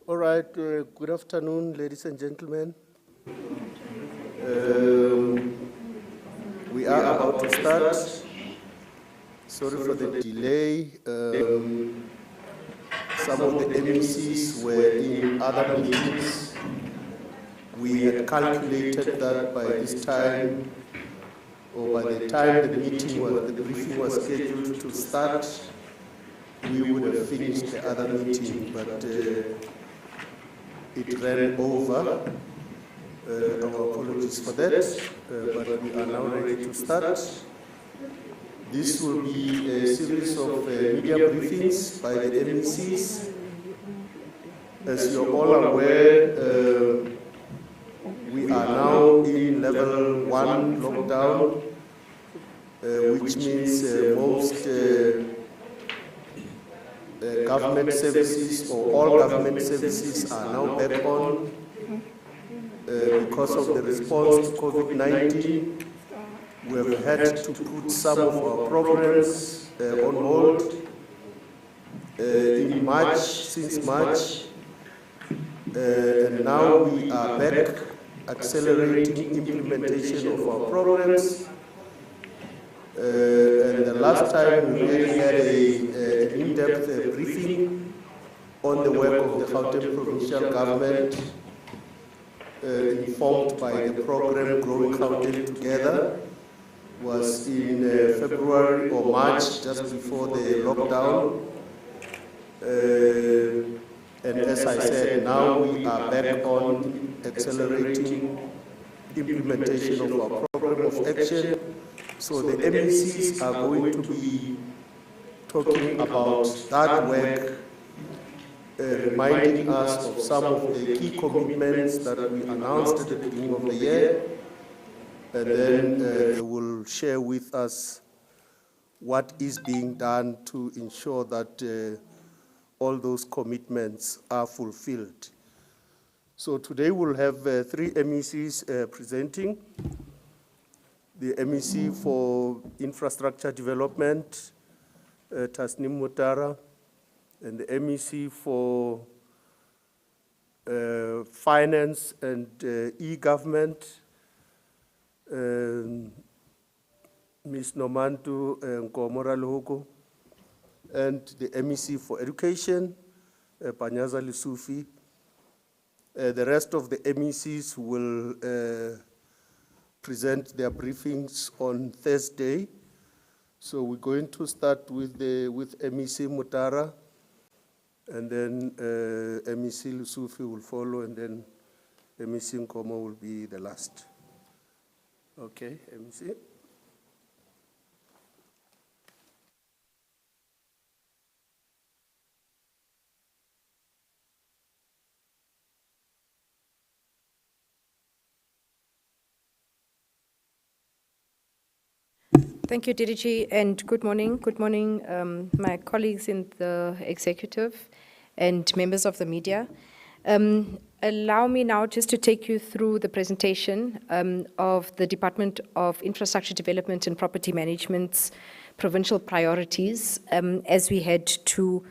All right, good afternoon, ladies and gentlemen. We are about to start. Sorry for the delay. Some of the MECs were in other meetings. We had calculated that by this time, or by the time the briefing was scheduled to start, we would have finished the other meeting, but it ran over. Our apologies for that, but we are now ready to start. This will be a series of media briefings by the MECs. As you're all aware, we are now in level 1 lockdown, which means most government services or all government services are now back on because of the response to COVID-19. We have had to put some of our programs on hold in March, since March, and now we are back accelerating implementation of our programs. And the last time we really had an in-depth briefing on the work of the Gauteng provincial government, informed by the program Growing Gauteng Together, was in February or March, just before the lockdown. And as I said, now we are back on accelerating implementation of our program of action. So the MECs are going to be talking about that work, reminding us of some of the key commitments that we announced at the beginning of the year, and then they will share with us what is being done to ensure that all those commitments are fulfilled. So today we'll have 3 MECs presenting. The MEC for Infrastructure Development, Tasnim Mutara, and the MEC for Finance and E-Government, Ms. Nomantu Nkomora Lohoko, and the MEC for Education, Panyaza Lisufi. The rest of the MECs will present their briefings on Thursday. So we're going to start with MEC Mutara, and then MEC Lusufi will follow, and then MEC Nkomo will be the last. Okay, MEC. Thank you, DDG, and good morning. Good morning, my colleagues in the executive and members of the media. Allow me now just to take you through the presentation of the Department of Infrastructure Development and Property Management's provincial priorities as we had to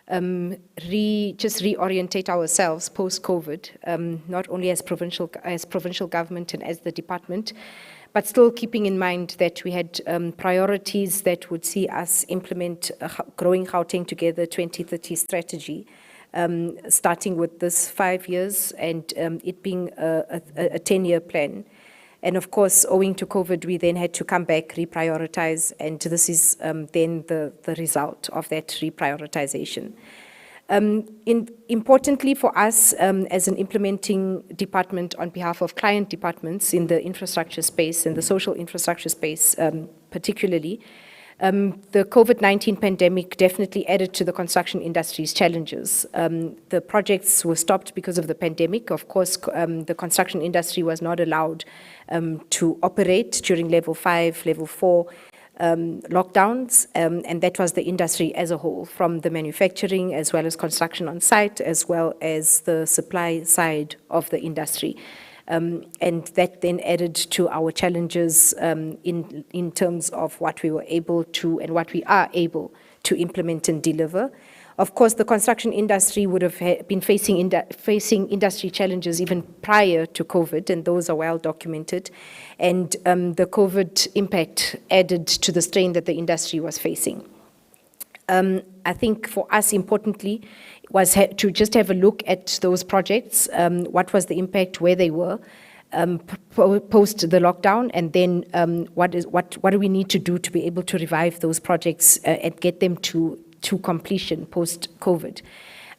just reorientate ourselves post-COVID, not only as provincial government and as the department, but still keeping in mind that we had priorities that would see us implement a Growing Gauteng Together 2030 strategy, starting with this 5 years and it being a 10-year plan. And of course, owing to COVID, we then had to come back, reprioritize, and this is then the result of that reprioritization. Importantly for us as an implementing department on behalf of client departments in the infrastructure space and the social infrastructure space particularly, the COVID-19 pandemic definitely added to the construction industry's challenges. The projects were stopped because of the pandemic. Of course, the construction industry was not allowed to operate during level 5, level 4, lockdowns, and that was the industry as a whole, from the manufacturing as well as construction on site, as well as the supply side of the industry. And that then added to our challenges in terms of what we were able to and what we are able to implement and deliver. Of course, the construction industry would have been facing industry challenges even prior to COVID, and those are well documented. And the COVID impact added to the strain that the industry was facing. I think for us, importantly, was to just have a look at those projects, what was the impact, where they were, post the lockdown, and then what do we need to do to be able to revive those projects and get them to completion post-COVID.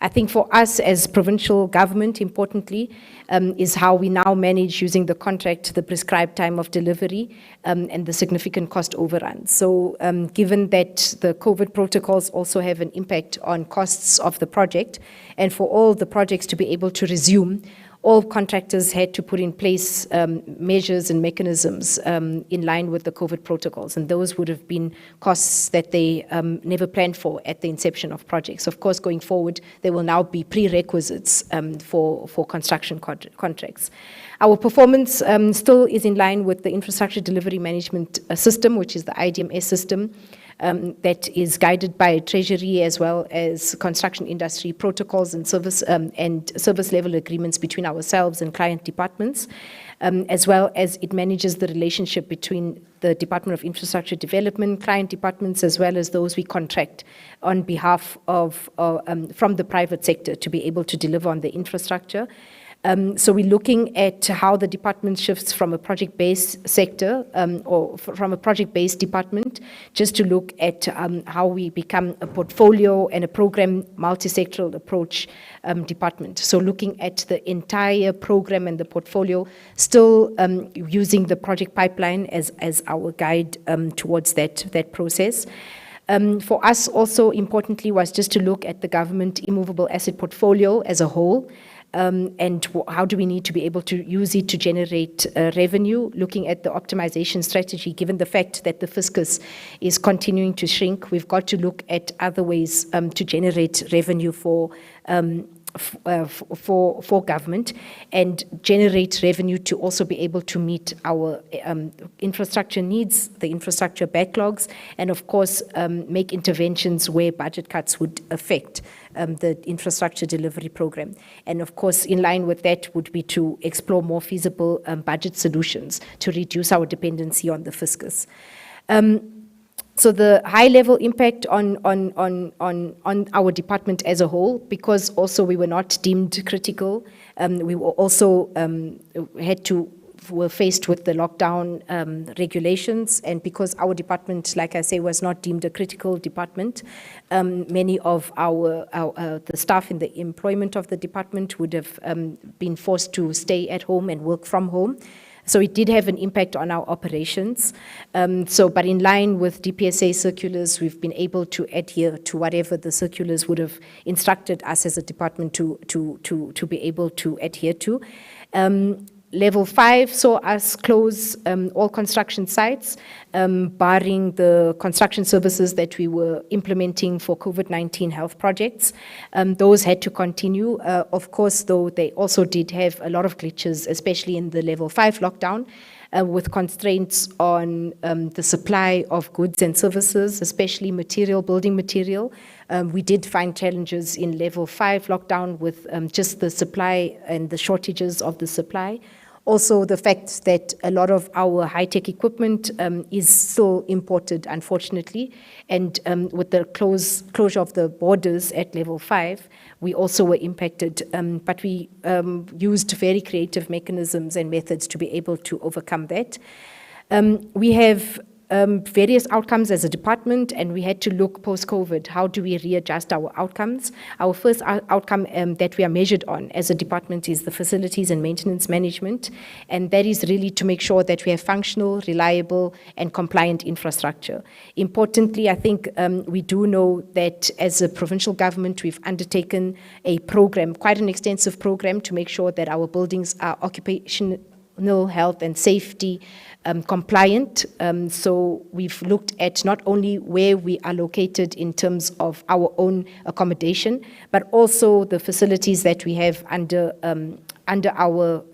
I think for us as provincial government, importantly, is how we now manage using the contract, the prescribed time of delivery, and the significant cost overruns. So given that the COVID protocols also have an impact on costs of the project, and for all the projects to be able to resume, all contractors had to put in place measures and mechanisms in line with the COVID protocols, and those would have been costs that they never planned for at the inception of projects. Of course, going forward, there will now be prerequisites for construction contracts. Our performance still is in line with the Infrastructure Delivery Management System, which is the IDMS system, that is guided by Treasury as well as construction industry protocols and service level agreements between ourselves and client departments, as well as it manages the relationship between the Department of Infrastructure Development, client departments, as well as those we contract on behalf of from the private sector to be able to deliver on the infrastructure. So we're looking at how the department shifts from a project-based sector or from a project-based department, just to look at how we become a portfolio and a program multi-sectoral approach department. So looking at the entire program and the portfolio, still using the project pipeline as our guide towards that process. For us also importantly was just to look at the government immovable asset portfolio as a whole. And how do we need to be able to use it to generate revenue, looking at the optimization strategy, given the fact that the fiscus is continuing to shrink. We've got to look at other ways to generate revenue for government and generate revenue to also be able to meet our infrastructure needs, the infrastructure backlogs, and of course make interventions where budget cuts would affect the infrastructure delivery program. And of course, in line with that would be to explore more feasible budget solutions to reduce our dependency on the fiscus. So the high-level impact on our department as a whole, because also we were not deemed critical, we were also were faced with the lockdown regulations, and because our department, like I say, was not deemed a critical department, many of the staff in the employment of the department would have been forced to stay at home and work from home. So it did have an impact on our operations. But in line with DPSA circulars, we've been able to adhere to whatever the circulars would have instructed us as a department to be able to adhere to. Level 5 saw us close all construction sites, barring the construction services that we were implementing for COVID-19 health projects. Those had to continue. Of course, though, they also did have a lot of glitches, especially in the level 5 lockdown, with constraints on the supply of goods and services, especially building material. We did find challenges in level 5 lockdown with just the supply and the shortages of the supply. Also, the fact that a lot of our high-tech equipment is still imported, unfortunately, and with the closure of the borders at level 5, we also were impacted, but we used very creative mechanisms and methods to be able to overcome that. We have various outcomes as a department, and we had to look post-COVID, how do we readjust our outcomes? Our first outcome that we are measured on as a department is the facilities and maintenance management, and that is really to make sure that we have functional, reliable, and compliant infrastructure. Importantly, I think we do know that as a provincial government, we've undertaken a program, quite an extensive program, to make sure that our buildings are occupational health and safety compliant. So we've looked at not only where we are located in terms of our own accommodation, but also the facilities that we have under under our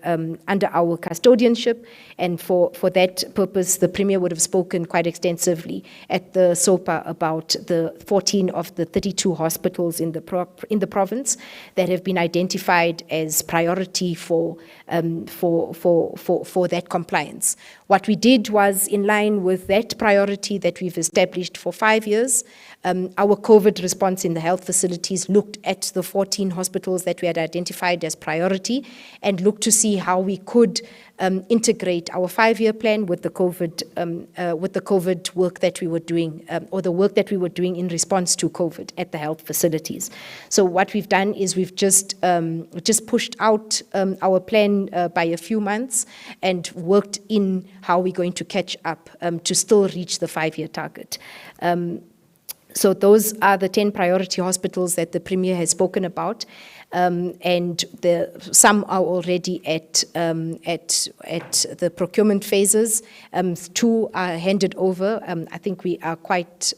custodianship. And for that purpose, the Premier would have spoken quite extensively at the SOPA about the 14 of the 32 hospitals in the province that have been identified as priority for that compliance. What we did was, in line with that priority that we've established for 5 years, our COVID response in the health facilities looked at the 14 hospitals that we had identified as priority and looked to see how we could integrate our 5-year plan with the COVID work that we were doing, or the work that we were doing in response to COVID at the health facilities. So what we've done is we've just pushed out our plan by a few months and worked in how we're going to catch up to still reach the 5-year target. So those are the 10 priority hospitals that the Premier has spoken about, and some are already at the procurement phases. 2 are handed over. I think we are quite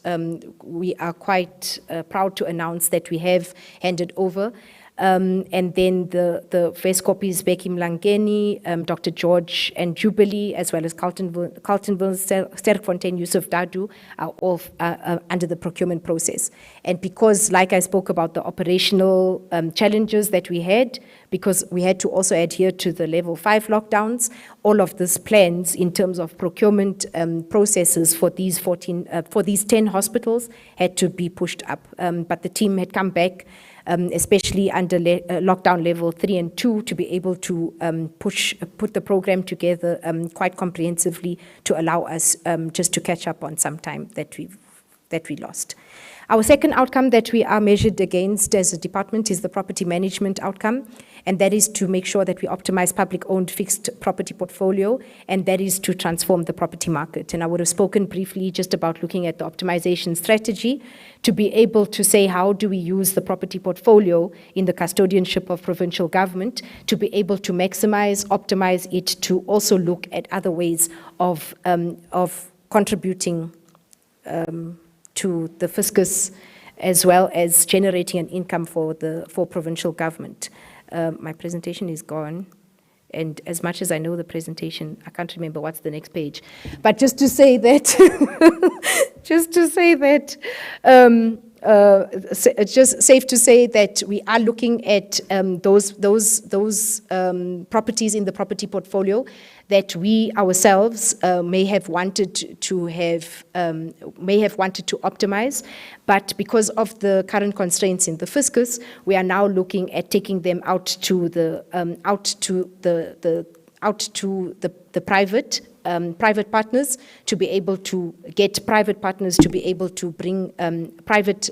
proud to announce that we have handed over. And then the Vescopis Beki Mlangeni, Dr. George and Jubilee, as well as Carltonville, Sterkfontein, Yusuf Dadu, are all under the procurement process. And because, like I spoke about the operational challenges that we had, because we had to also adhere to the level 5 lockdowns, all of these plans in terms of procurement processes for these 10 hospitals had to be pushed up. But the team had come back, especially under lockdown level 3 and 2, to be able to put the program together quite comprehensively to allow us just to catch up on some time that we lost. Our second outcome that we are measured against as a department is the property management outcome, and that is to make sure that we optimize public-owned fixed property portfolio, and that is to transform the property market. And I would have spoken briefly just about looking at the optimization strategy to be able to say how do we use the property portfolio in the custodianship of provincial government to be able to maximize, optimize it, to also look at other ways of contributing to the fiscus, as well as generating an income for provincial government. My presentation is gone, and as much as I know the presentation, I can't remember what's the next page. But just to say that, it's just safe to say that we are looking at those properties in the property portfolio that we ourselves may have wanted to optimize, but because of the current constraints in the fiscus, we are now looking at taking them out to the private partners, to be able to get private partners to be able to bring private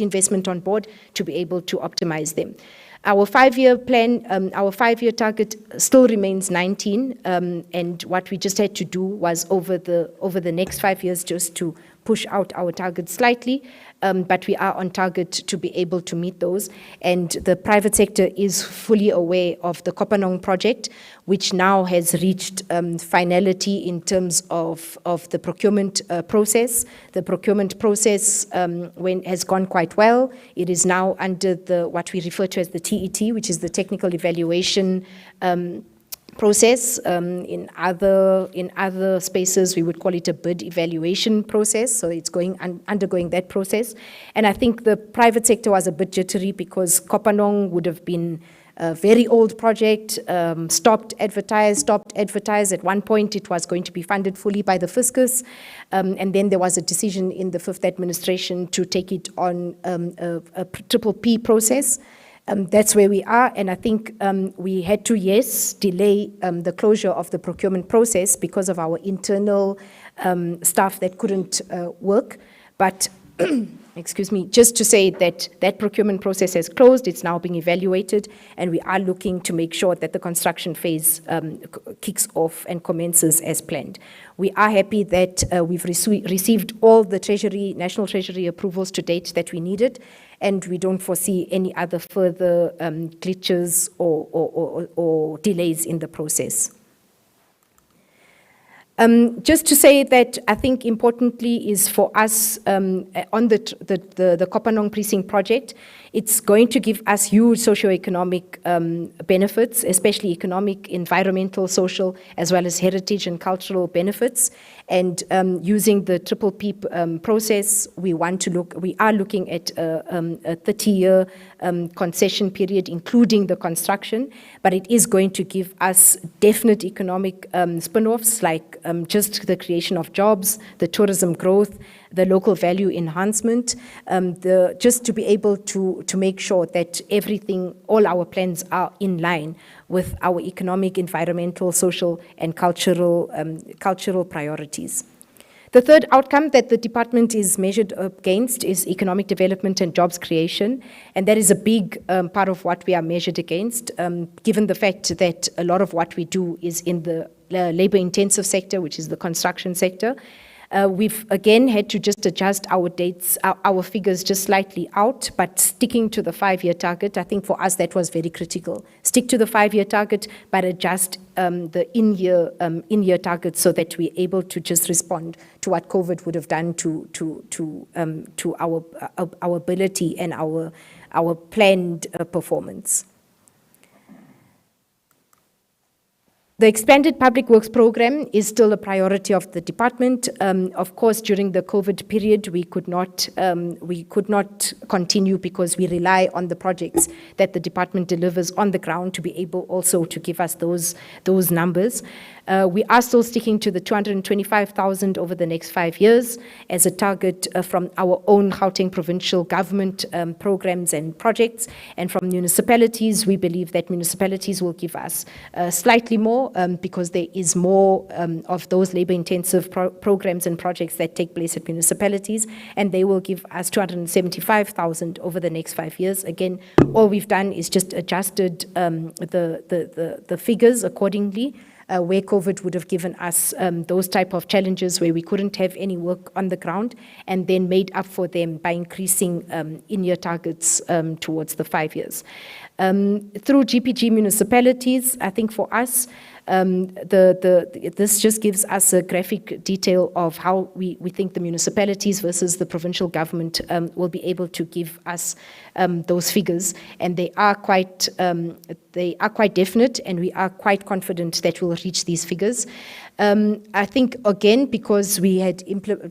investment on board to be able to optimize them. Our 5-year plan, our 5-year target still remains 19, and what we just had to do was over the next 5 years just to push out our target slightly, but we are on target to be able to meet those. And the private sector is fully aware of the Kopanong project, which now has reached finality in terms of the procurement process. The procurement process has gone quite well. It is now under what we refer to as the TET, which is the technical evaluation process. In other spaces, we would call it a bid evaluation process. So it's undergoing that process. And I think the private sector was a bit jittery because Kopanong would have been a very old project, stopped advertised. At one point, it was going to be funded fully by the fiscus. And then there was a decision in the 5th administration to take it on a triple P process. That's where we are, and I think we had to, delay the closure of the procurement process because of our internal staff that couldn't work. But, excuse me, just to say that procurement process has closed, it's now being evaluated, and we are looking to make sure that the construction phase kicks off and commences as planned. We are happy that we've received all the National Treasury approvals to date that we needed, and we don't foresee any other further glitches or delays in the process. Just to say that I think importantly is for us on the Kopanong Precinct project, it's going to give us huge socioeconomic benefits, especially economic, environmental, social, as well as heritage and cultural benefits. And using the triple P process, we are looking at a 30-year concession period, including the construction, but it is going to give us definite economic spin-offs, like just the creation of jobs, the tourism growth, the local value enhancement, just to be able to make sure that all our plans are in line with our economic, environmental, social, and cultural priorities. The third outcome that the department is measured against is economic development and jobs creation, and that is a big part of what we are measured against, given the fact that a lot of what we do is in the labor-intensive sector, which is the construction sector. We've again had to just adjust our dates, our figures just slightly out, but sticking to the 5-year target. I think for us that was very critical. Stick to the 5-year target, but adjust the in-year target so that we're able to just respond to what COVID would have done to our ability and our planned performance. The expanded public works program is still a priority of the department. Of course, during the COVID period, we could not continue because we rely on the projects that the department delivers on the ground to be able also to give us those numbers. We are still sticking to the 225,000 over the next 5 years as a target from our own Gauteng provincial government programs and projects. And from municipalities, we believe that municipalities will give us slightly more because there is more of those labor-intensive programs and projects that take place at municipalities, and they will give us 275,000 over the next 5 years. Again, all we've done is just adjusted the figures accordingly, where COVID would have given us those type of challenges where we couldn't have any work on the ground, and then made up for them by increasing in-year targets towards the 5 years. Through GPG municipalities, I think for us, this just gives us a graphic detail of how we think the municipalities versus the provincial government will be able to give us those figures, and they are quite definite, and we are quite confident that we'll reach these figures. I think, again, because we had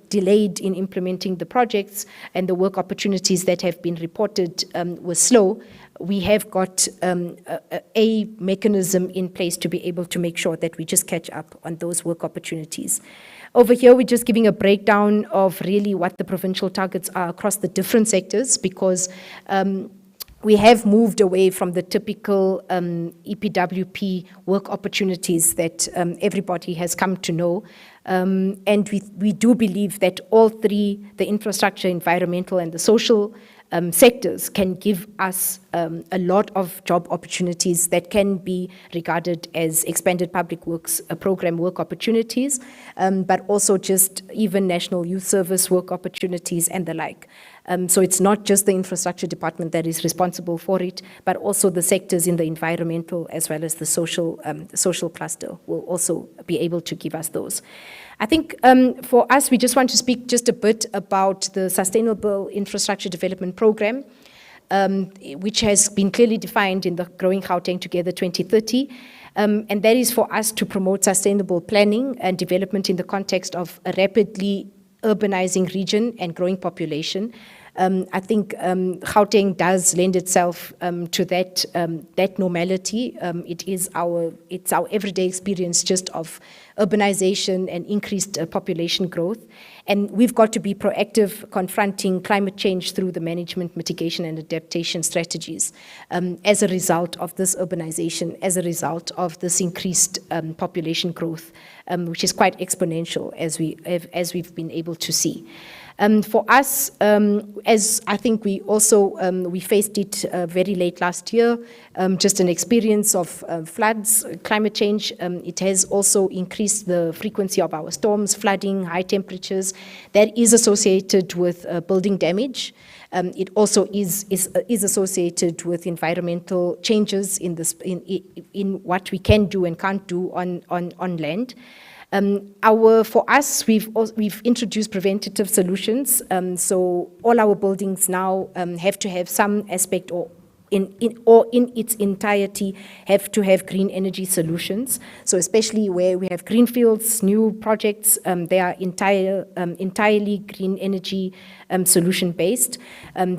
delayed in implementing the projects and the work opportunities that have been reported were slow, we have got a mechanism in place to be able to make sure that we just catch up on those work opportunities. Over here, we're just giving a breakdown of really what the provincial targets are across the different sectors, because we have moved away from the typical EPWP work opportunities that everybody has come to know. And we do believe that all three, the infrastructure, environmental, and the social sectors, can give us a lot of job opportunities that can be regarded as expanded public works program work opportunities, but also just even national youth service work opportunities and the like. So it's not just the infrastructure department that is responsible for it, but also the sectors in the environmental as well as the social cluster will also be able to give us those. I think for us, we just want to speak just a bit about the Sustainable Infrastructure Development Program, which has been clearly defined in the Growing Gauteng Together 2030. And that is for us to promote sustainable planning and development in the context of a rapidly urbanizing region and growing population. I think Gauteng does lend itself to that normality. It's our everyday experience just of urbanization and increased population growth. And we've got to be proactive confronting climate change through the management, mitigation, and adaptation strategies as a result of this urbanization, as a result of this increased population growth, which is quite exponential as we've been able to see. For us, as I think we also, we faced it very late last year, just an experience of floods, climate change. It has also increased the frequency of our storms, flooding, high temperatures. That is associated with building damage. It also is associated with environmental changes in what we can do and can't do on land. For us, we've introduced preventative solutions. So all our buildings now have to have some aspect or in its entirety have to have green energy solutions. So especially where we have greenfields, new projects, they are entirely green energy solution based.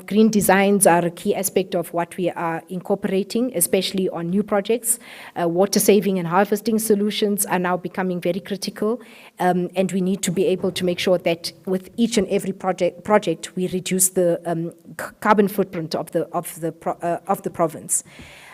Green designs are a key aspect of what we are incorporating, especially on new projects. Water saving and harvesting solutions are now becoming very critical, and we need to be able to make sure that with each and every project we reduce the carbon footprint of the province.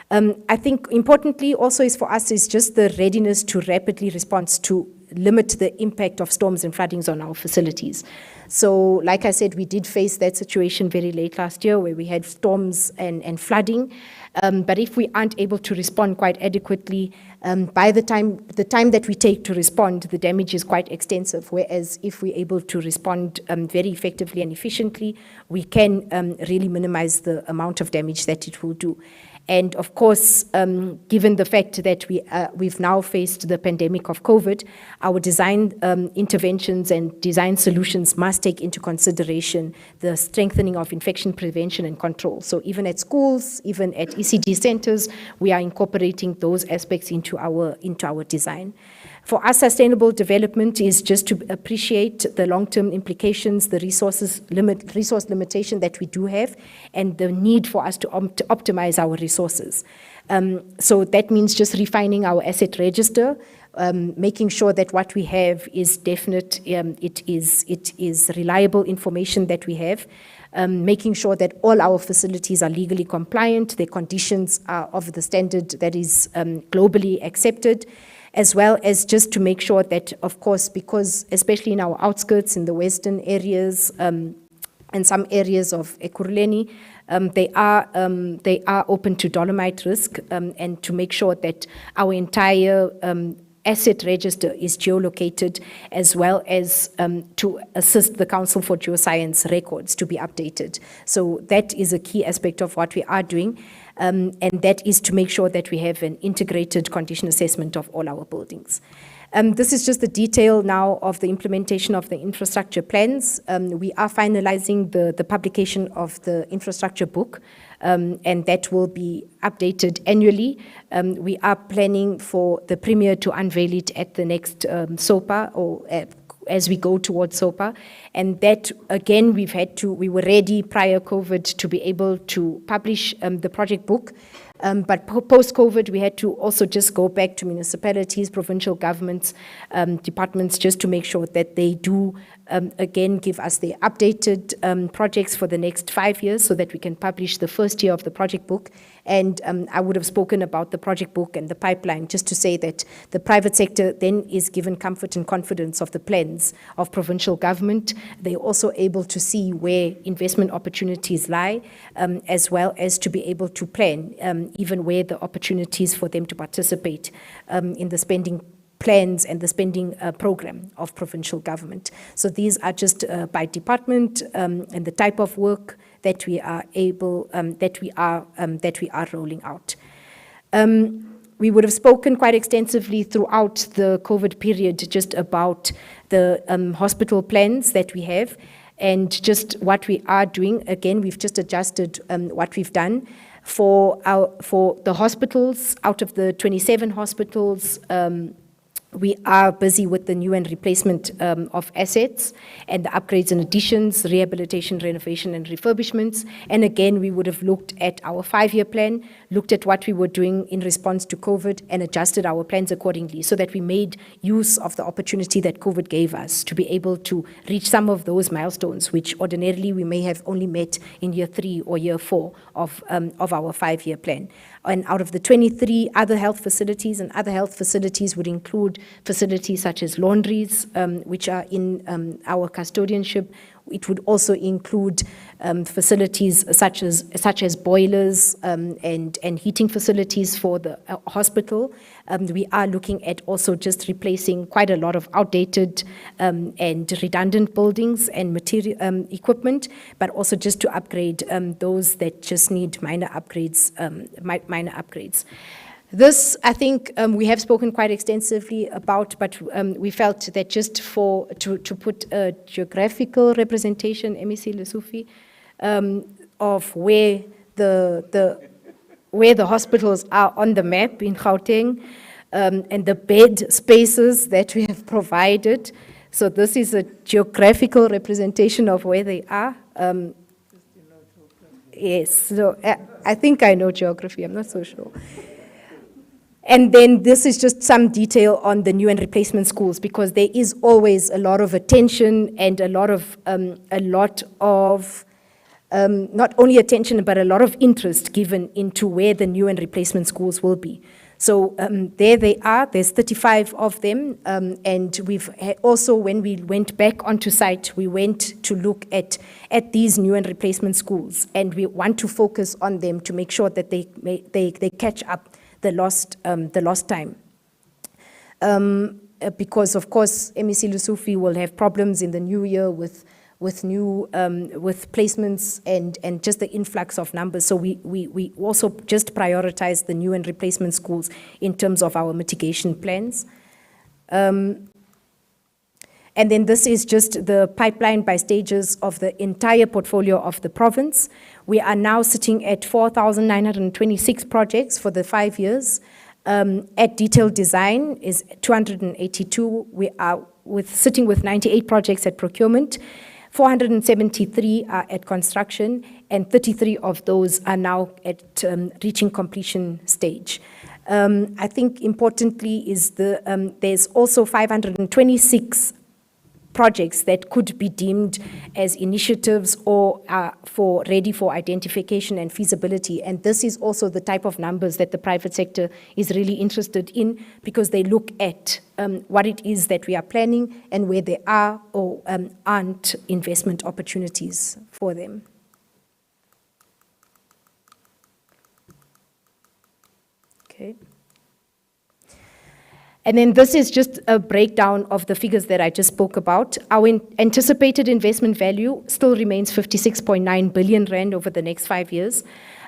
I think importantly also is for us is just the readiness to rapidly respond to limit the impact of storms and floodings on our facilities. So like I said, we did face that situation very late last year where we had storms and flooding. But if we aren't able to respond quite adequately, by the time that we take to respond, the damage is quite extensive. Whereas if we're able to respond very effectively and efficiently, we can really minimize the amount of damage that it will do. And of course, given the fact that we've now faced the pandemic of COVID, our design interventions and design solutions must take into consideration the strengthening of infection prevention and control. So even at schools, even at ECD centers, we are incorporating those aspects into our design. For us, sustainable development is just to appreciate the long-term implications, the resource limitation that we do have, and the need for us to optimize our resources. So that means just refining our asset register, making sure that what we have is definite, it is reliable information that we have, making sure that all our facilities are legally compliant, their conditions are of the standard that is globally accepted, as well as just to make sure that, of course, because especially in our outskirts, in the western areas and some areas of Ekurhuleni, they are open to dolomite risk, and to make sure that our entire asset register is geolocated, as well as to assist the Council for Geoscience records to be updated. So that is a key aspect of what we are doing. And that is to make sure that we have an integrated condition assessment of all our buildings. This is just the detail now of the implementation of the infrastructure plans. We are finalizing the publication of the infrastructure book, and that will be updated annually. We are planning for the Premier to unveil it at the next SOPA, or as we go towards SOPA. And that, again, we were ready prior COVID to be able to publish the project book. But post-COVID, we had to also just go back to municipalities, provincial governments, departments, just to make sure that they do, again, give us the updated projects for the next 5 years so that we can publish the first year of the project book. And I would have spoken about the project book and the pipeline just to say that the private sector then is given comfort and confidence of the plans of provincial government. They're also able to see where investment opportunities lie, as well as to be able to plan even where the opportunities for them to participate in the spending plans and the spending program of provincial government. So these are just by department and the type of work that we are rolling out. We would have spoken quite extensively throughout the COVID period just about the hospital plans that we have and just what we are doing. Again, we've just adjusted what we've done. For the hospitals, out of the 27 hospitals, we are busy with the new and replacement of assets and the upgrades and additions, rehabilitation, renovation, and refurbishments. And again, we would have looked at our 5-year plan, looked at what we were doing in response to COVID, and adjusted our plans accordingly so that we made use of the opportunity that COVID gave us to be able to reach some of those milestones, which ordinarily we may have only met in year 3 or year 4 of our 5-year plan. And out of the 23 other health facilities, and other health facilities would include facilities such as laundries, which are in our custodianship. It would also include facilities such as boilers and heating facilities for the hospital. We are looking at also just replacing quite a lot of outdated and redundant buildings and material equipment, but also just to upgrade those that just need minor upgrades. This, I think, we have spoken quite extensively about, but we felt that just to put a geographical representation, MEC Lesufi, of where the hospitals are on the map in Gauteng, and the bed spaces that we have provided. So this is a geographical representation of where they are. Yes, so I think I know geography, I'm not so sure. And then this is just some detail on the new and replacement schools, because there is always a lot of attention and a lot of not only attention, but a lot of interest given into where the new and replacement schools will be. So there they are, there's 35 of them, and we've also, when we went back onto site, we went to look at these new and replacement schools, and we want to focus on them to make sure that they catch up the lost time. Because of course, MEC Lesufi will have problems in the new year with placements and just the influx of numbers. So we also just prioritize the new and replacement schools in terms of our mitigation plans. And then this is just the pipeline by stages of the entire portfolio of the province. We are now sitting at 4,926 projects for the 5 years. At detailed design is 282. We are sitting with 98 projects at procurement. 473 are at construction, and 33 of those are now at reaching completion stage. I think importantly is there's also 526 projects that could be deemed as initiatives or ready for identification and feasibility. And this is also the type of numbers that the private sector is really interested in, because they look at what it is that we are planning and where there are or aren't investment opportunities for them. Okay. And then this is just a breakdown of the figures that I just spoke about. Our anticipated investment value still remains 56.9 billion rand over the next 5 years.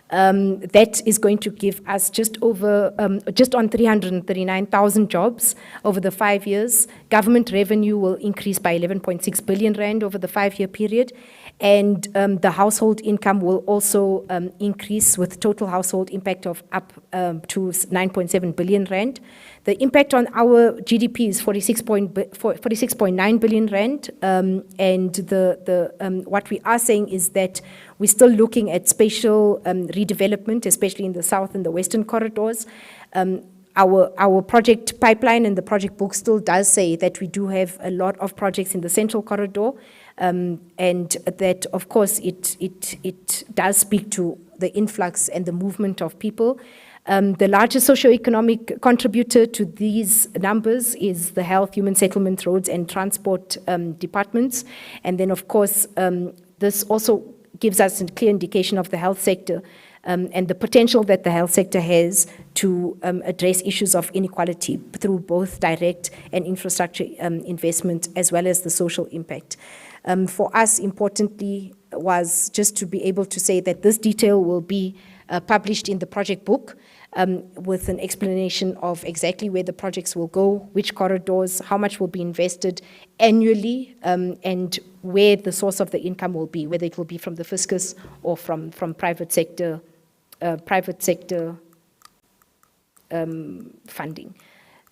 That is going to give us just on 339,000 jobs over the 5 years. Government revenue will increase by 11.6 billion rand over the 5-year period. And the household income will also increase, with total household impact of up to 9.7 billion rand. The impact on our GDP is 46.9 billion rand, and what we are saying is that we're still looking at spatial redevelopment, especially in the south and the western corridors. Our project pipeline and the project book still does say that we do have a lot of projects in the central corridor, and that, of course, it does speak to the influx and the movement of people. The largest socioeconomic contributor to these numbers is the health, human settlement, roads, and transport departments. And then, of course, this also gives us a clear indication of the health sector and the potential that the health sector has to address issues of inequality through both direct and infrastructure investment, as well as the social impact. For us, importantly, was just to be able to say that this detail will be published in the project book, with an explanation of exactly where the projects will go, which corridors, how much will be invested annually, and where the source of the income will be, whether it will be from the fiscus or from private sector funding.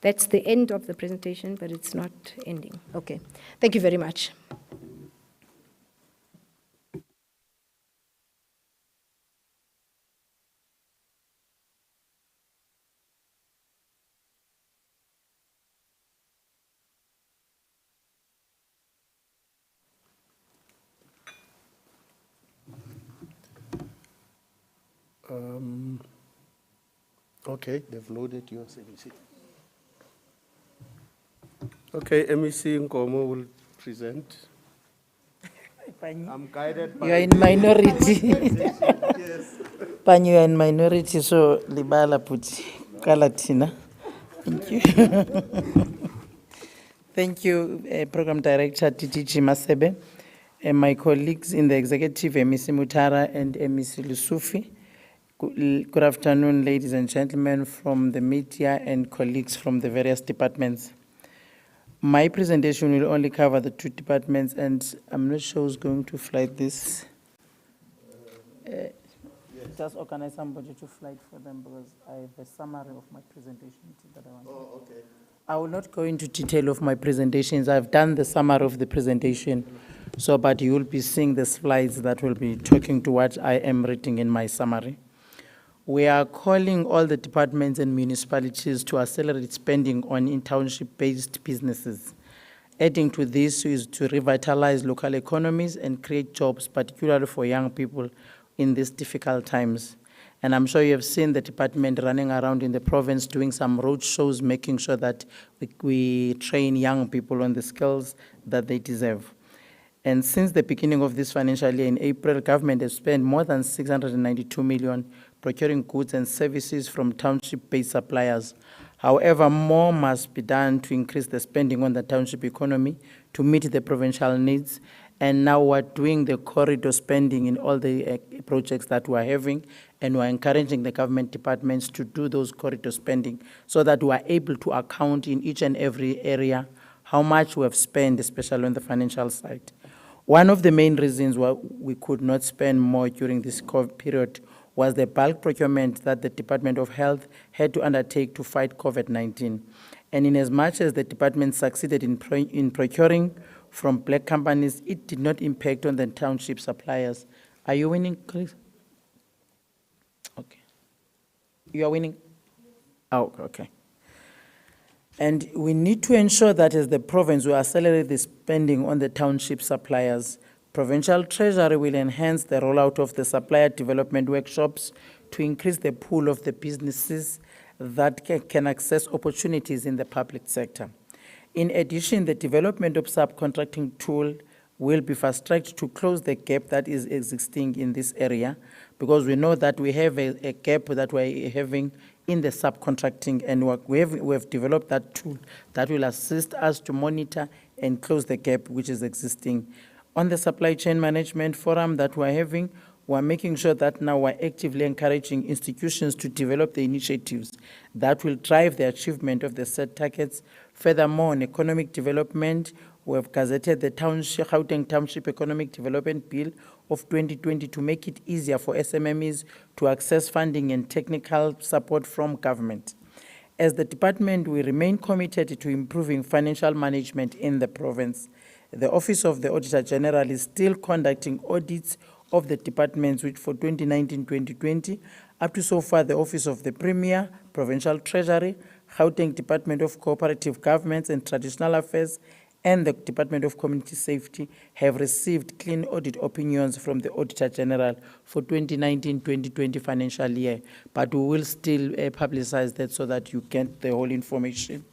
That's the end of the presentation, but it's not ending. Okay, thank you very much. Okay, they've loaded yours, MEC. Okay, MEC Nkomo will present. I'm guided by... You are in minority. Yes. Pan, you are in minority, so libala puti kalatina. Thank you. Thank you, Program Director TTG Masebe, and my colleagues in the executive, MEC Mutara and MEC Lesufi, Good afternoon, ladies and gentlemen from the media and colleagues from the various departments. My presentation will only cover the two departments, and I'm not sure who's going to fly this. Just organize somebody to flight for them, because I have a summary of my presentation that I want. Oh, okay. I will not go into detail of my presentations. I've done the summary of the presentation. So, but you will be seeing the slides that will be talking to what I am reading in my summary. We are calling all the departments and municipalities to accelerate spending on in-township-based businesses. Adding to this is to revitalize local economies and create jobs, particularly for young people in these difficult times. And I'm sure you have seen the department running around in the province doing some road shows, making sure that we train young people on the skills that they deserve. And since the beginning of this financial year in April, government has spent more than 692 million procuring goods and services from township-based suppliers. However, more must be done to increase the spending on the township economy to meet the provincial needs. And now we're doing the corridor spending in all the projects that we're having, and we're encouraging the government departments to do those corridor spending so that we're able to account in each and every area how much we have spent, especially on the financial side. One of the main reasons why we could not spend more during this COVID period was the bulk procurement that the Department of Health had to undertake to fight COVID-19. And in as much as the department succeeded in procuring from black companies, it did not impact on the township suppliers. Are you winning, Chris? Okay. You are winning? Oh, okay. And we need to ensure that as the province will accelerate the spending on the township suppliers. Provincial Treasury will enhance the rollout of the supplier development workshops to increase the pool of the businesses that can access opportunities in the public sector. In addition, the development of subcontracting tool will be fast-tracked to close the gap that is existing in this area, because we know that we have a gap that we're having in the subcontracting, and we have developed that tool that will assist us to monitor and close the gap which is existing. On the supply chain management forum that we're having, we're making sure that now we're actively encouraging institutions to develop the initiatives that will drive the achievement of the set targets. Furthermore, on economic development, we have gazetted the Gauteng Township Economic Development Bill of 2020 to make it easier for SMMEs to access funding and technical support from government. As the department, we remain committed to improving financial management in the province. The Office of the Auditor General is still conducting audits of the departments which for 2019-2020. Up to so far, the Office of the Premier, Provincial Treasury, Gauteng Department of Cooperative Governments and Traditional Affairs, and the Department of Community Safety have received clean audit opinions from the Auditor General for 2019-2020 financial year. But we will still publicize that so that you get the whole information.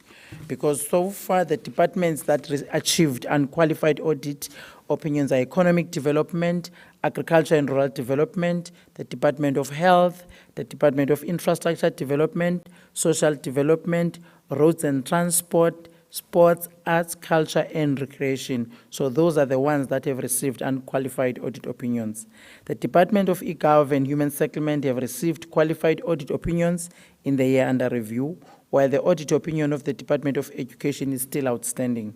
Because so far the departments that achieved unqualified audit opinions are economic development, agriculture and rural development, the Department of Health, the Department of Infrastructure Development, social development, roads and transport, sports, arts, culture, and recreation. So those are the ones that have received unqualified audit opinions. The Department of eGov and Human Settlement have received qualified audit opinions in the year under review, while the audit opinion of the Department of Education is still outstanding.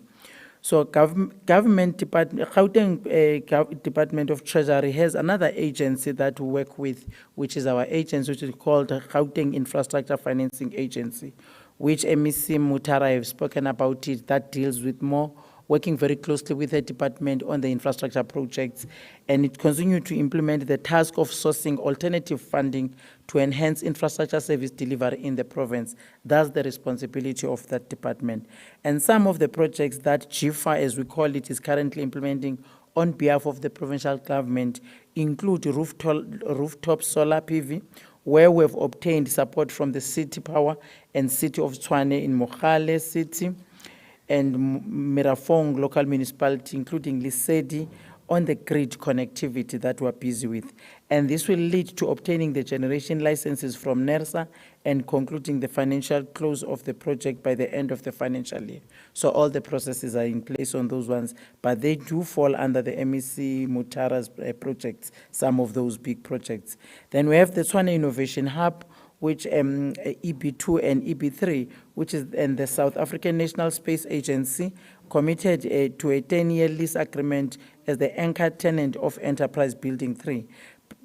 So Gauteng Department of Treasury has another agency that we work with, which is our agency, which is called Gauteng Infrastructure Financing Agency, which MEC Mutara have spoken about it, that deals with more, working very closely with the department on the infrastructure projects, and it continues to implement the task of sourcing alternative funding to enhance infrastructure service delivery in the province. That's the responsibility of that department. And some of the projects that GFA, as we call it, is currently implementing on behalf of the provincial government include rooftop solar PV, where we've obtained support from the City Power and City of Tshwane in Mogale City, and Mirafong local municipality, including Lisedi, on the grid connectivity that we're busy with. And this will lead to obtaining the generation licenses from NERSA and concluding the financial close of the project by the end of the financial year. So all the processes are in place on those ones, but they do fall under the MEC Mutara's projects, some of those big projects. Then we have the Tshwane Innovation Hub, which EB2 and EB3, which is and the South African National Space Agency, committed to a 10-year lease agreement as the anchor tenant of Enterprise Building 3.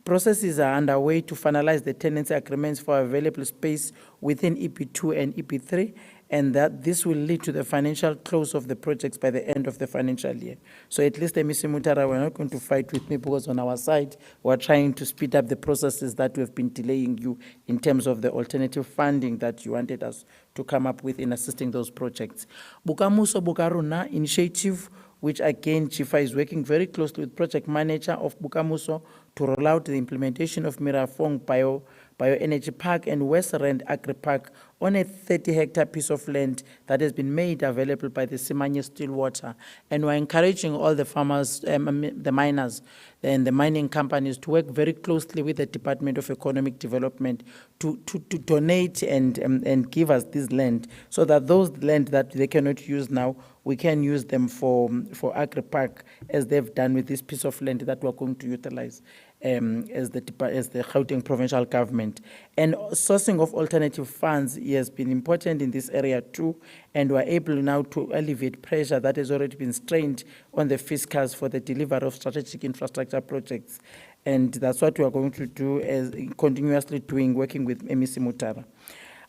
Processes are underway to finalize the tenancy agreements for available space within EP2 and EP3, and that this will lead to the financial close of the projects by the end of the financial year. So at least Mr. Mutara, we're not going to fight with me, because on our side, we're trying to speed up the processes that we've been delaying you in terms of the alternative funding that you wanted us to come up with in assisting those projects. Bukamuso Bukaruna initiative, which again, Chifa is working very closely with project manager of Bukamuso to roll out the implementation of Mirafong Bioenergy Park and West Rand Agri Park on a 30-hectare piece of land that has been made available by the Simanye Stillwater. And we're encouraging all the farmers, the miners, and the mining companies to work very closely with the Department of Economic Development to donate and give us this land, so that those land that they cannot use now, we can use them for Agri Park, as they've done with this piece of land that we're going to utilize as the Gauteng provincial government. And sourcing of alternative funds has been important in this area too, and we're able now to alleviate pressure that has already been strained on the fiscals for the delivery of strategic infrastructure projects. And that's what we are going to do, as continuously working with MEC Mutara.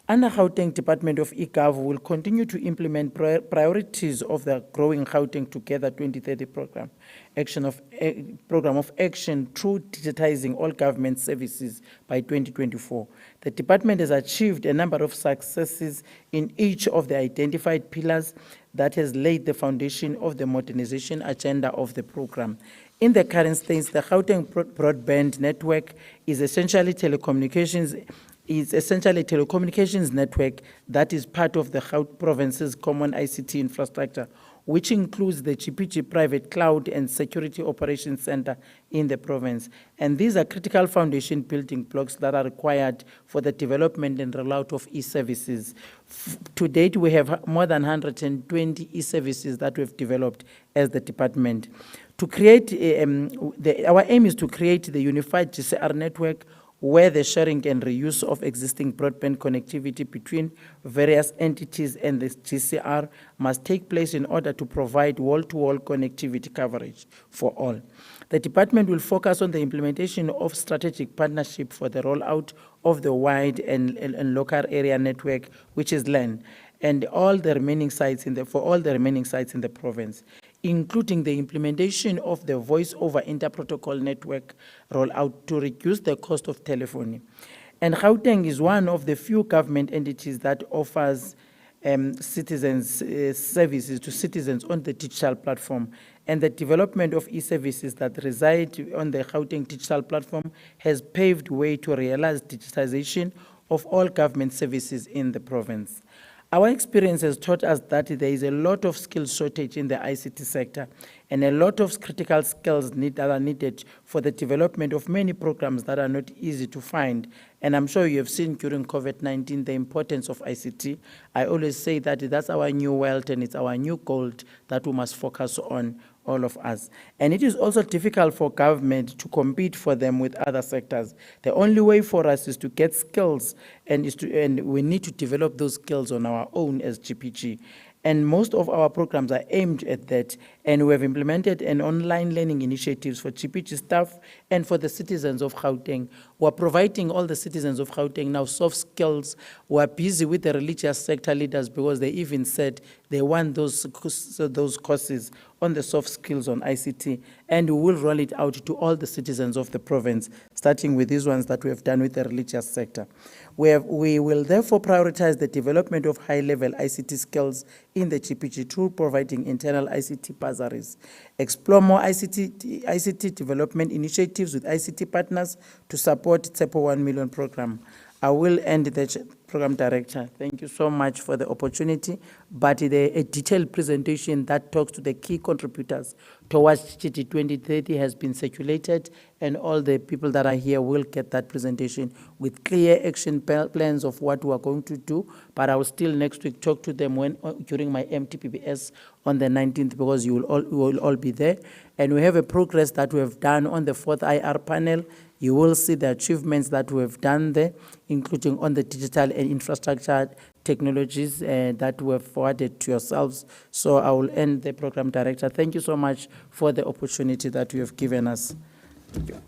Under Gauteng Department of eGov will continue to implement priorities of the Growing Gauteng Together 2030 program of action through digitizing all government services by 2024. The department has achieved a number of successes in each of the identified pillars that has laid the foundation of the modernization agenda of the program. In the current stage, the Gauteng broadband network is essentially telecommunications network that is part of the Gauteng province's common ICT infrastructure, which includes the GPG private cloud and security operations center in the province. And these are critical foundation building blocks that are required for the development and rollout of e-services. To date, we have more than 120 e-services that we've developed as the department. To create, our aim is to create the unified GCR network, where the sharing and reuse of existing broadband connectivity between various entities and the GCR must take place in order to provide wall-to-wall connectivity coverage for all. The department will focus on the implementation of strategic partnership for the rollout of the wide and local area network, which is LAN, and all the remaining sites for all the remaining sites in the province, including the implementation of the voice-over interprotocol network rollout to reduce the cost of telephony. And Gauteng is one of the few government entities that offers citizens services to citizens on the digital platform. And the development of e-services that reside on the Gauteng digital platform has paved way to realize digitization of all government services in the province. Our experience has taught us that there is a lot of skill shortage in the ICT sector, and a lot of critical skills that are needed for the development of many programs that are not easy to find. And I'm sure you have seen during COVID-19 the importance of ICT. I always say that that's our new wealth and it's our new gold that we must focus on, all of us. And it is also difficult for government to compete for them with other sectors. The only way for us is to get skills, and we need to develop those skills on our own as GPG. And most of our programs are aimed at that, and we have implemented an online learning initiatives for GPG staff and for the citizens of Gauteng. We're providing all the citizens of Gauteng now soft skills. We're busy with the religious sector leaders, because they even said they want those courses on the soft skills on ICT, and we will roll it out to all the citizens of the province, starting with these ones that we have done with the religious sector. We will therefore prioritize the development of high-level ICT skills in the GPG through providing internal ICT bursaries, explore more ICT development initiatives with ICT partners to support TSEPO 1 million program. I will end the program director. Thank you so much for the opportunity. But a detailed presentation that talks to the key contributors towards GGT 2030 has been circulated, and all the people that are here will get that presentation with clear action plans of what we are going to do. But I will still next week talk to them during my MTPPS on the 19th, because you will all be there. And we have a progress that we have done on the 4th IR panel. You will see the achievements that we have done there, including on the digital and infrastructure technologies that we have forwarded to yourselves. So I will end the program director. Thank you so much for the opportunity that you have given us. Thank you.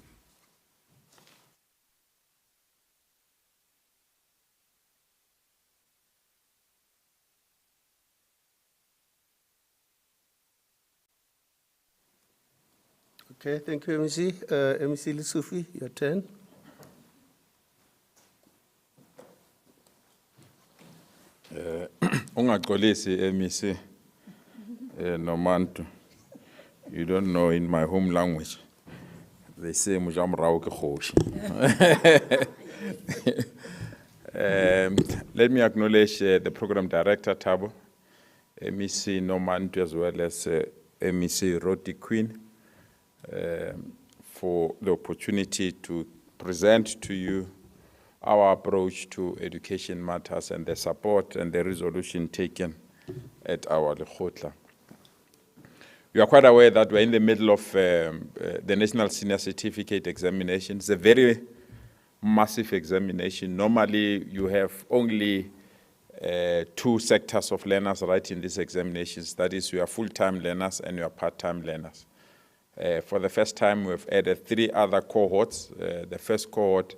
Okay, thank you, MEC. MEC Lesufi, your turn. Ungaxolisi MEC Nomantu. You don't know, in my home language they say mujamrao ke khoshi. Let me acknowledge the program director Thabo, MEC Nomantu, as well as MEC Roti Queen, for the opportunity to present to you our approach to education matters and the support and the resolution taken at our Lekgotla. We are quite aware that we're in the middle of the National Senior Certificate Examination. It's a very massive examination. Normally, you have only 2 sectors of learners writing these examinations. That is, you are full-time learners and you are part-time learners. For the first time, we've added 3 other cohorts. The first cohort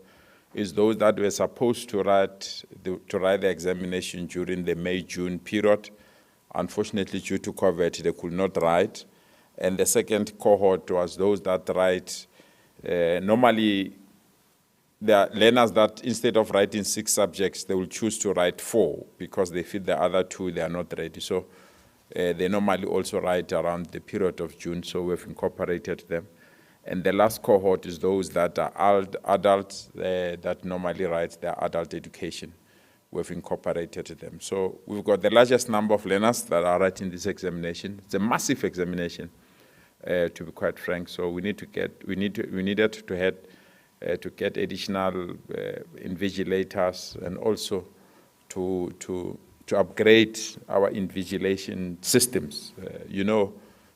is those that were supposed to write the examination during the May-June period. Unfortunately, due to COVID, they could not write. And the second cohort was those that write, normally, there are learners that instead of writing 6 subjects, they will choose to write 4 because they feel the other 2, they are not ready. So they normally also write around the period of June, so we've incorporated them. And the last cohort is those that are adults that normally write their adult education. We've incorporated them. So we've got the largest number of learners that are writing this examination. It's a massive examination, to be quite frank. So we needed to get additional invigilators, and also to upgrade our invigilation systems. You know,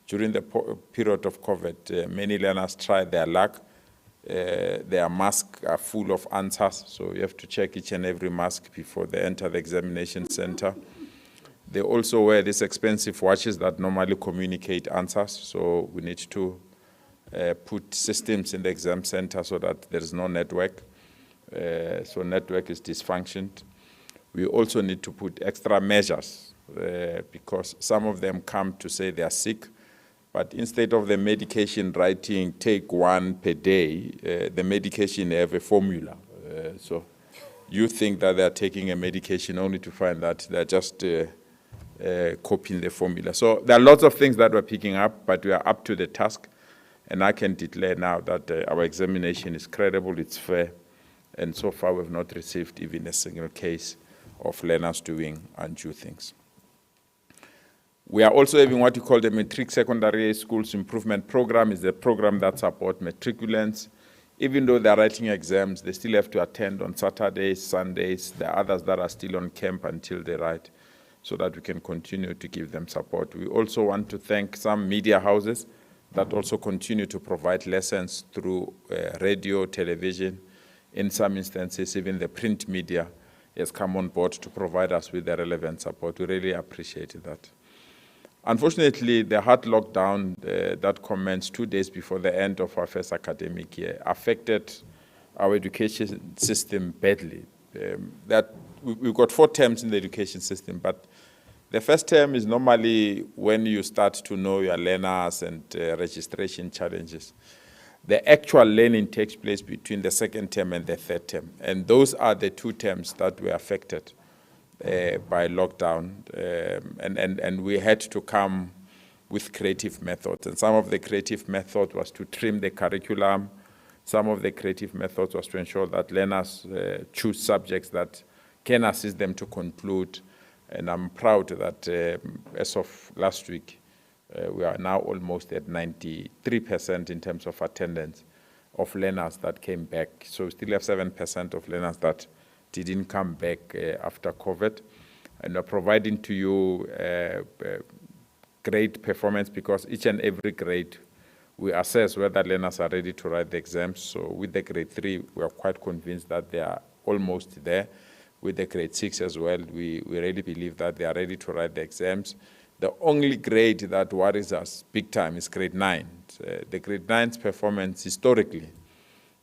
during the period of COVID, many learners tried their luck. Their masks are full of answers, so you have to check each and every mask before they enter the examination center. They also wear these expensive watches that normally communicate answers, so we need to put systems in the exam center so that there is no network. So network is dysfunctioned. We also need to put extra measures because some of them come to say they are sick, but instead of the medication writing, take 1 per day, the medication have a formula. So you think that they're taking a medication only to find that they're just copying the formula. So there are lots of things that we're picking up, but we are up to the task. And I can declare now that our examination is credible, it's fair, and so far we've not received even a single case of learners doing undue things. We are also having what we call the Matric Secondary Schools Improvement Program. It's a program that supports matriculants. Even though they're writing exams, they still have to attend on Saturdays, Sundays. There are others that are still on camp until they write, so that we can continue to give them support. We also want to thank some media houses that also continue to provide lessons through radio, television. In some instances, even the print media has come on board to provide us with the relevant support. We really appreciate that. Unfortunately, the hard lockdown that commenced 2 days before the end of our first academic year affected our education system badly. We've got 4 terms in the education system, but the first term is normally when you start to know your learners and registration challenges. The actual learning takes place between the second term and the third term, and those are the 2 terms that were affected by lockdown, and we had to come with creative methods. And some of the creative method was to trim the curriculum, Some of the creative methods was to ensure that learners choose subjects that can assist them to conclude. And I'm proud that as of last week, we are now almost at 93% in terms of attendance of learners that came back. So we still have 7% of learners that didn't come back after COVID. And we're providing to you grade performance, because each and every grade, we assess whether learners are ready to write the exams. So with the grade 3, we are quite convinced that they are almost there. With the grade 6 as well, we really believe that they are ready to write the exams. The only grade that worries us big time is grade 9. The grade 9's performance historically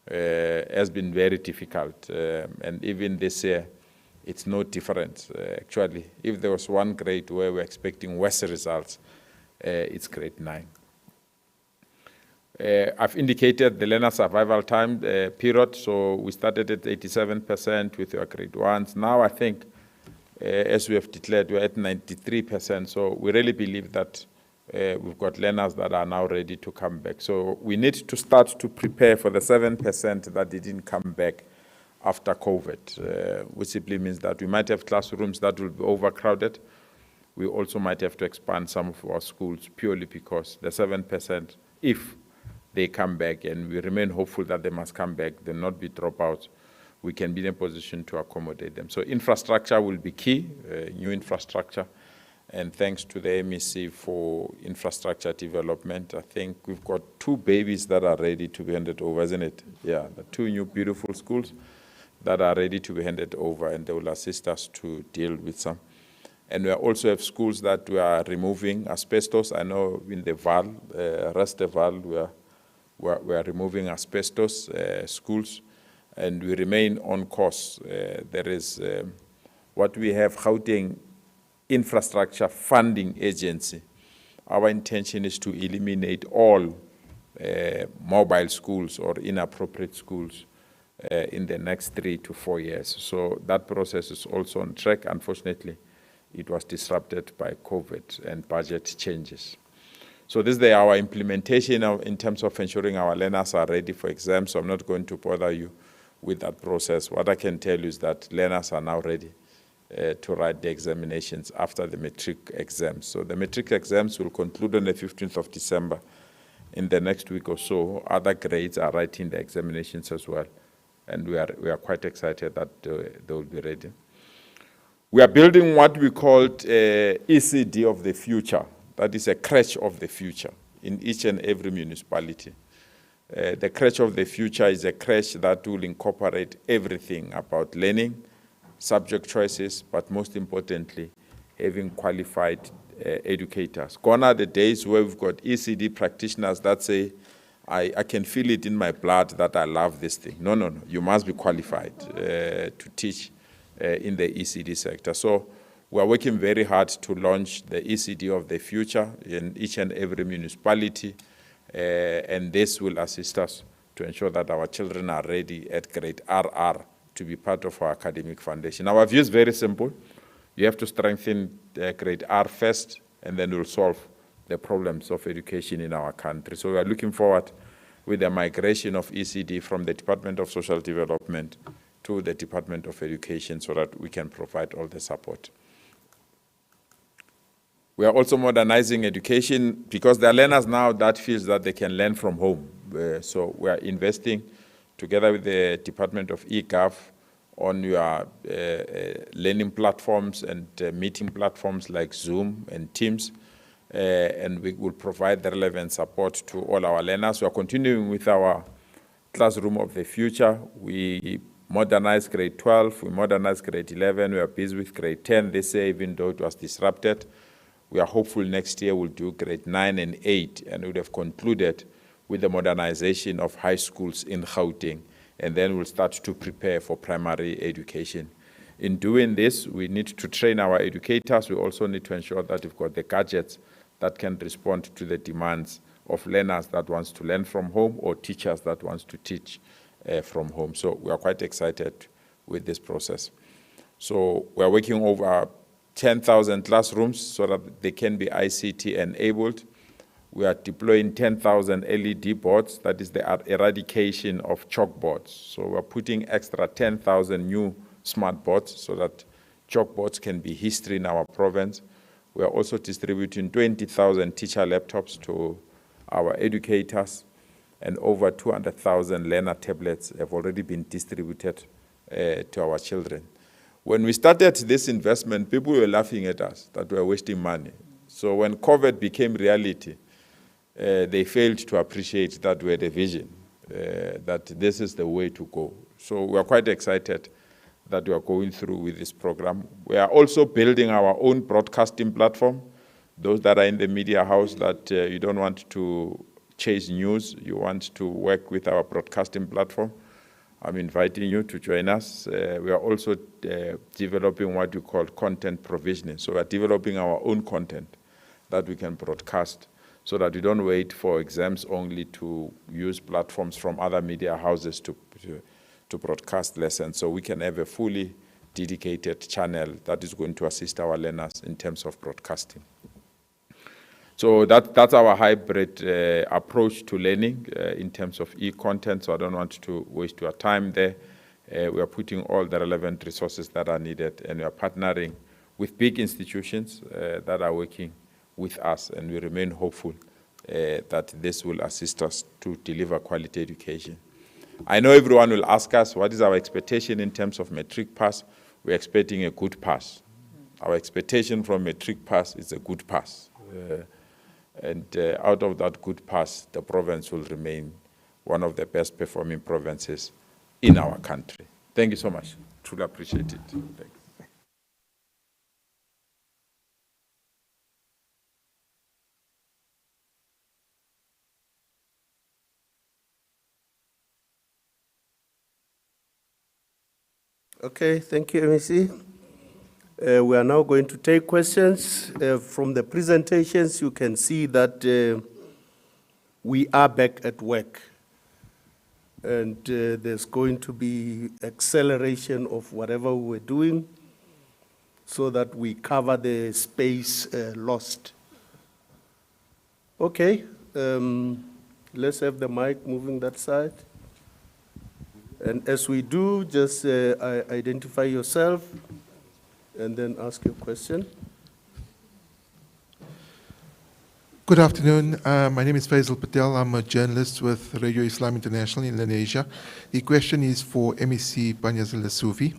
has been very difficult. And even this year, it's no different. Actually, if there was one grade where we're expecting worse results, it's grade 9. I've indicated the learner survival time period, so we started at 87% with your grade 1s. Now I think, as we have declared, we're at 93%, so we really believe that we've got learners that are now ready to come back. So we need to start to prepare for the 7% that didn't come back after COVID, which simply means that we might have classrooms that will be overcrowded. We also might have to expand some of our schools purely because the 7%, if they come back, and we remain hopeful that they must come back, they'll not be dropouts, we can be in a position to accommodate them. So infrastructure will be key, new infrastructure, and thanks to the MEC for infrastructure development. I think we've got 2 babies that are ready to be handed over, isn't it? Yeah, the 2 new beautiful schools that are ready to be handed over, and they will assist us to deal with some. And we also have schools that we are removing asbestos. I know in the Val, Rest of Val, we are removing asbestos schools, and we remain on course. There is what we have, Gauteng Infrastructure Funding Agency. Our intention is to eliminate all mobile schools or inappropriate schools in the next 3 to 4 years. So that process is also on track. Unfortunately, it was disrupted by COVID and budget changes. So this is our implementation in terms of ensuring our learners are ready for exams. So I'm not going to bother you with that process. What I can tell you is that learners are now ready to write the examinations after the matric exams. So the matric exams will conclude on the 15th of December. In the next week or so, other grades are writing the examinations as well. And we are quite excited that they will be ready. We are building what we called ECD of the future. That is a crèche of the future in each and every municipality. The crèche of the future is a crèche that will incorporate everything about learning, subject choices, but most importantly, having qualified educators. Gone are the days where we've got ECD practitioners that say, I can feel it in my blood that I love this thing. No. You must be qualified to teach in the ECD sector. So we are working very hard to launch the ECD of the future in each and every municipality, and this will assist us to ensure that our children are ready at grade RR to be part of our academic foundation. Our view is very simple. You have to strengthen grade R first, and then we'll solve the problems of education in our country. So we are looking forward with the migration of ECD from the Department of Social Development to the Department of Education so that we can provide all the support. We are also modernizing education because there are learners now that feels that they can learn from home. So we are investing together with the Department of eGov on your learning platforms and meeting platforms like Zoom and Teams. And we will provide the relevant support to all our learners. We are continuing with our classroom of the future. We modernized grade 12, we modernized grade 11, we are busy with grade 10 this year, even though it was disrupted. We are hopeful next year we'll do grade 9 and 8, and we would have concluded with the modernization of high schools in Gauteng, and then we'll start to prepare for primary education. In doing this, we need to train our educators. We also need to ensure that we've got the gadgets that can respond to the demands of learners that wants to learn from home or teachers that wants to teach from home. So we are quite excited with this process. So we are working over 10,000 classrooms so that they can be ICT enabled. We are deploying 10,000 LED boards. That is the eradication of chalkboards. So we're putting extra 10,000 new smart boards so that chalkboards can be history in our province. We are also distributing 20,000 teacher laptops to our educators, and over 200,000 learner tablets have already been distributed to our children. When we started this investment, people were laughing at us that we were wasting money. So when COVID became reality, they failed to appreciate that we had a vision, that this is the way to go. So we are quite excited that we are going through with this program. We are also building our own broadcasting platform. Those that are in the media house that you don't want to chase news, you want to work with our broadcasting platform, I'm inviting you to join us. We are also developing what we call content provisioning. So we are developing our own content that we can broadcast so that we don't wait for exams only to use platforms from other media houses to broadcast lessons. So we can have a fully dedicated channel that is going to assist our learners in terms of broadcasting. So that's our hybrid approach to learning in terms of e-content. So I don't want to waste your time there. We are putting all the relevant resources that are needed, and we are partnering with big institutions that are working with us, and we remain hopeful that this will assist us to deliver quality education. I know everyone will ask us, what is our expectation in terms of matric pass? We're expecting a good pass. Our expectation from matric pass is a good pass. And out of that good pass, the province will remain one of the best performing provinces in our country. Thank you so much. Truly appreciate it. Thanks. Okay, thank you, MEC. We are now going to take questions. From the presentations, you can see that we are back at work. And there's going to be acceleration of whatever we're doing so that we cover the space lost. Okay, let's have the mic moving that side. And as we do, just identify yourself and then ask your question. Good afternoon. My name is Faisal Patel. I'm a journalist with Radio Islam International in Indonesia. The question is for MEC Panyaza Lesufi.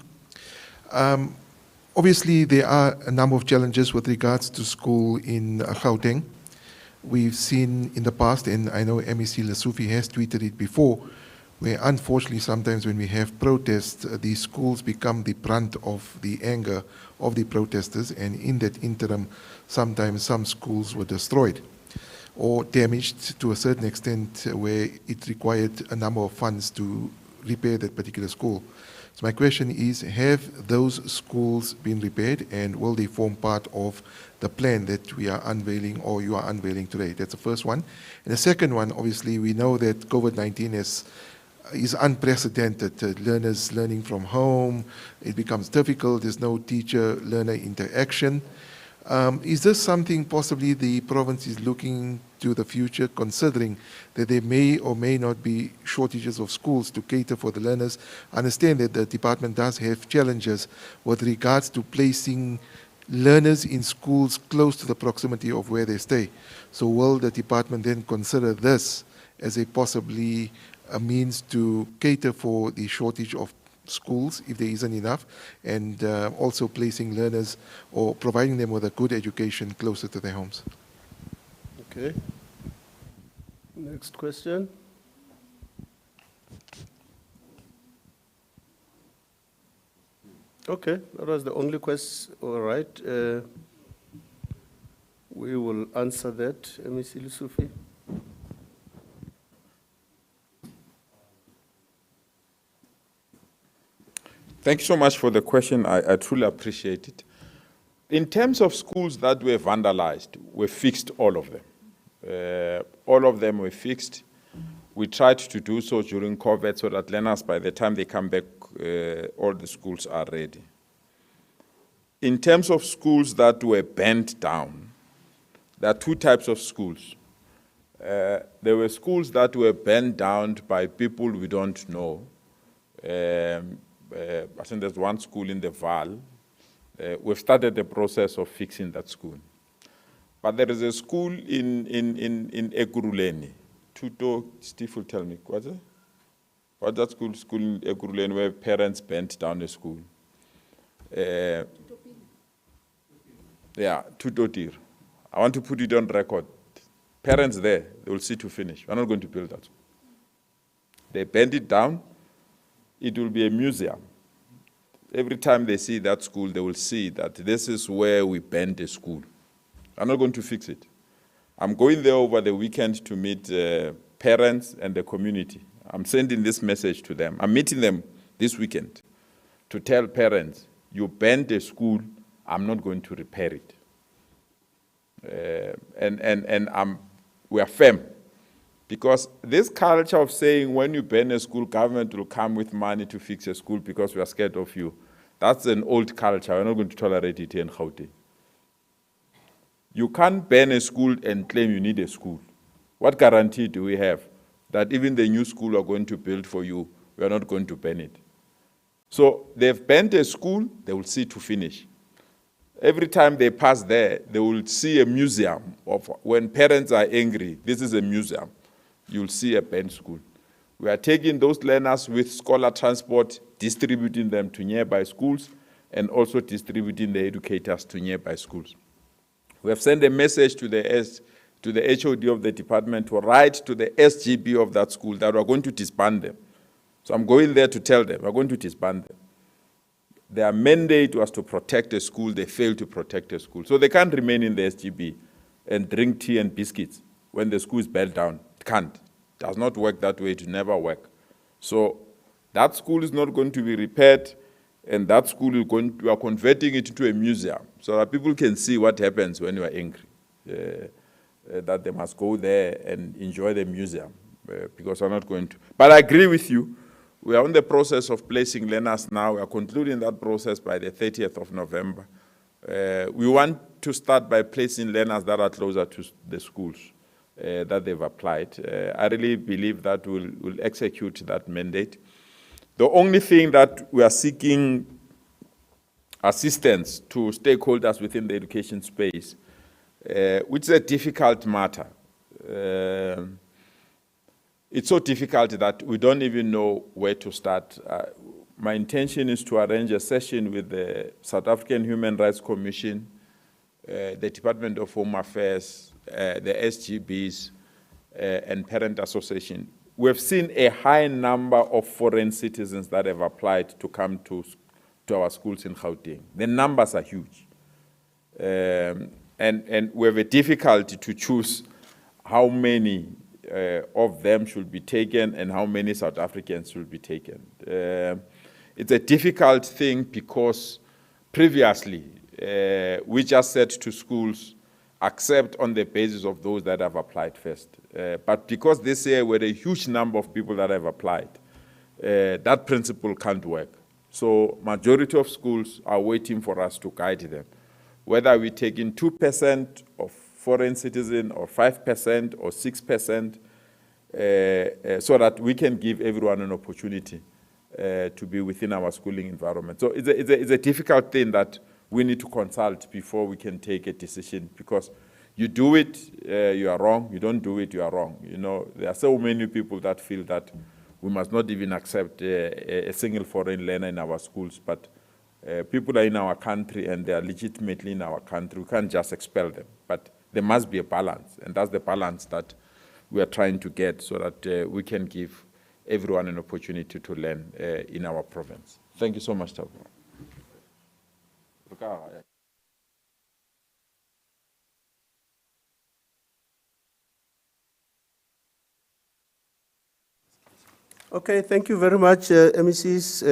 Obviously, there are a number of challenges with regards to school in Gauteng. We've seen in the past, and I know MEC Lesufi has tweeted it before, where unfortunately sometimes when we have protests, these schools become the brunt of the anger of the protesters, and in that interim, sometimes some schools were destroyed or damaged to a certain extent where it required a number of funds to repair that particular school. So my question is, have those schools been repaired, and will they form part of the plan that we are unveiling, or you are unveiling today? That's the first one. And the second one, obviously, we know that COVID-19 is unprecedented. Learners learning from home, it becomes difficult. There's no teacher-learner interaction. Is this something possibly the province is looking to the future, considering that there may or may not be shortages of schools to cater for the learners? I understand that the department does have challenges with regards to placing learners in schools close to the proximity of where they stay. So will the department then consider this as a possibly a means to cater for the shortage of schools, if there isn't enough, and also placing learners or providing them with a good education closer to their homes? Okay. Next question. Okay, that was the only question. All right. We will answer that. MEC Lesufi. Thank you so much for the question. I truly appreciate it. In terms of schools that were vandalized, we fixed all of them. All of them were fixed. We tried to do so during COVID so that learners, by the time they come back, all the schools are ready. In terms of schools that were burnt down, there are two types of schools. There were schools that were burned down by people we don't know. I think there's one school in the Val. We've started the process of fixing that school. But there is a school in Ekurhuleni. Tuto, Steve will tell me, what's it? What's that school in Ekurhuleni where parents burnt down a school? Yeah, Tutotir. I want to put it on record. Parents there, they will see to finish. We're not going to build that school. They burned it down. It will be a museum. Every time they see that school, they will see that this is where we burned the school. I'm not going to fix it. I'm going there over the weekend to meet parents and the community. I'm sending this message to them. I'm meeting them this weekend to tell parents, you burned the school, I'm not going to repair it. We are firm. Because this culture of saying when you burn a school, government will come with money to fix a school because we are scared of you, that's an old culture. We're not going to tolerate it here in Gauteng. You can't burn a school and claim you need a school. What guarantee do we have that even the new school we're going to build for you, we are not going to burn it? So they've burned a school, they will see to finish. Every time they pass there, they will see a museum of when parents are angry. This is a museum. You'll see a burned school. We are taking those learners with scholar transport, distributing them to nearby schools, and also distributing the educators to nearby schools. We have sent a message to the HOD of the department to write to the SGB of that school that we're going to disband them. So I'm going there to tell them, we're going to disband them. Their mandate was to protect the school, they failed to protect the school. So they can't remain in the SGB and drink tea and biscuits when the school is burnt down. It can't. It does not work that way, it will never work. So that school is not going to be repaired, and that school we are converting it into a museum so that people can see what happens when you are angry. That they must go there and enjoy the museum because we're not going to. But I agree with you. We are in the process of placing learners now. We are concluding that process by the 30th of November. We want to start by placing learners that are closer to the schools that they've applied. I really believe that we'll execute that mandate. The only thing that we are seeking assistance to stakeholders within the education space, which is a difficult matter. It's so difficult that we don't even know where to start. My intention is to arrange a session with the South African Human Rights Commission, the Department of Home Affairs, the SGBs, and Parent Association. We've seen a high number of foreign citizens that have applied to come to our schools in Gauteng. The numbers are huge. And we have a difficulty to choose how many of them should be taken and how many South Africans should be taken. It's a difficult thing because previously we just said to schools, accept on the basis of those that have applied first. But because this year were a huge number of people that have applied, that principle can't work. So majority of schools are waiting for us to guide them. Whether we take in 2% of foreign citizen or 5% or 6%, so that we can give everyone an opportunity to be within our schooling environment. So it's a difficult thing that we need to consult before we can take a decision, because you do it, you are wrong. You don't do it, you are wrong. You know, there are so many people that feel that we must not even accept a single foreign learner in our schools, but people are in our country and they are legitimately in our country. We can't just expel them, but there must be a balance, and that's the balance that we are trying to get so that we can give everyone an opportunity to learn in our province. Thank you so much, Tabu. Okay, thank you very much, MECs.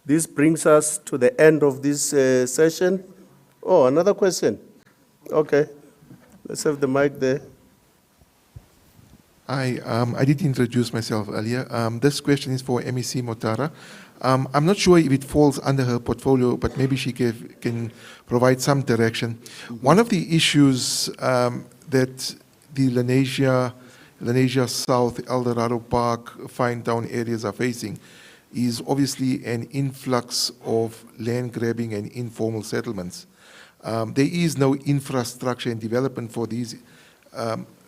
This brings us to the end of this session. Oh, another question. Okay, let's have the mic there. I did introduce myself earlier. This question is for MEC Motara. I'm not sure if it falls under her portfolio, but maybe she can provide some direction. One of the issues that the Lenasia South, Eldorado Park, Fine Town areas are facing is obviously an influx of land grabbing and informal settlements. There is no infrastructure and development for these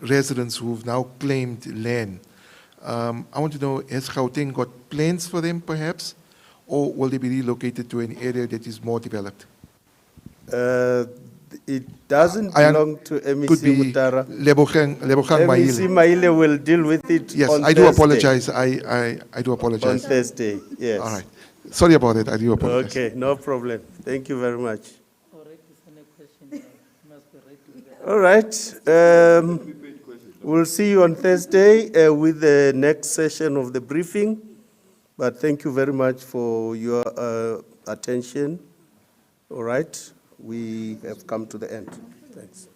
residents who've now claimed land. I want to know, has Gauteng got plans for them perhaps, or will they be relocated to an area that is more developed? It doesn't I belong to Could MEC be Mutara. Lebogang MEC Maile. Maile will deal with it Yes, on I do Thursday. apologize. I do On apologize. Thursday, yes. All right. Sorry about that. I do apologize. Okay, no problem. Thank you very much. All right. We'll see you on Thursday with the next session of the briefing. But thank you very much for your attention. All right. We have come to the end. Thanks.